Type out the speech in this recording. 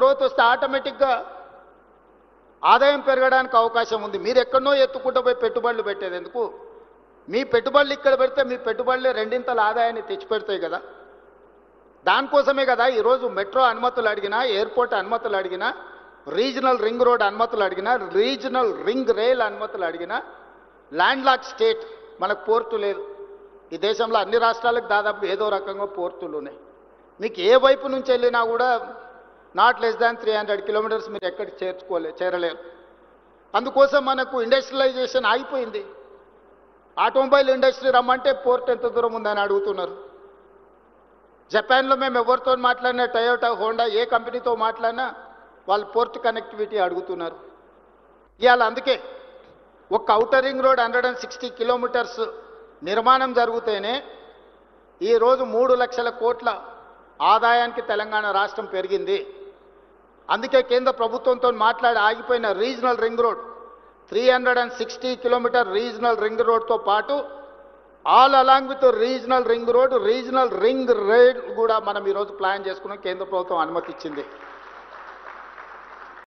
Growth వస్తే ఆటోమేటిక్గా ఆదాయం పెరగడానికి అవకాశం ఉంది. మీరు ఎక్కడనో ఎత్తుకుంటూ పోయి పెట్టుబడులు పెట్టేది ఎందుకు? మీ పెట్టుబడులు ఇక్కడ పెడితే మీ పెట్టుబడులే రెండింతల ఆదాయాన్ని తెచ్చిపెడతాయి కదా. దానికోసమే కదా ఈరోజు మెట్రో అనుమతులు అడిగినా, ఎయిర్పోర్ట్ అనుమతులు అడిగినా, రీజనల్ రింగ్ రోడ్ అనుమతులు అడిగినా, రీజనల్ రింగ్ రైల్ అనుమతులు అడిగినా, ల్యాండ్ లాక్ స్టేట్, మనకు పోర్టు లేదు. ఈ దేశంలో అన్ని రాష్ట్రాలకు దాదాపు ఏదో రకంగా పోర్టులు ఉన్నాయి. మీకు ఏ వైపు నుంచి వెళ్ళినా కూడా నాట్ లెస్ దాన్ 300 కిలోమీటర్స్ మీరు ఎక్కడికి చేరలేరు. అందుకోసం మనకు ఇండస్ట్రియలైజేషన్ ఆగిపోయింది. ఆటోమొబైల్ ఇండస్ట్రీ రమ్మంటే పోర్ట్ ఎంత దూరం ఉందని అడుగుతున్నారు. జపాన్లో మేము ఎవరితో మాట్లాడినా, టయోటా, హోండా, ఏ కంపెనీతో మాట్లాడినా వాళ్ళు పోర్ట్ కనెక్టివిటీ అడుగుతున్నారు. ఇవాళ అందుకే ఒక ఔటర్ రింగ్ రోడ్ 160 కిలోమీటర్స్ నిర్మాణం జరిగితేనే ఈరోజు 3 లక్షల కోట్ల ఆదాయానికి తెలంగాణ రాష్ట్రం పెరిగింది. అందుకే కేంద్ర ప్రభుత్వంతో మాట్లాడి ఆగిపోయిన regional ring road 360 kilometre regional ring రోడ్తో పాటు all along with regional ring road, regional ring rail కూడా మనం ఈరోజు ప్లాన్ చేసుకున్నాం. కేంద్ర ప్రభుత్వం అనుమతి ఇచ్చింది.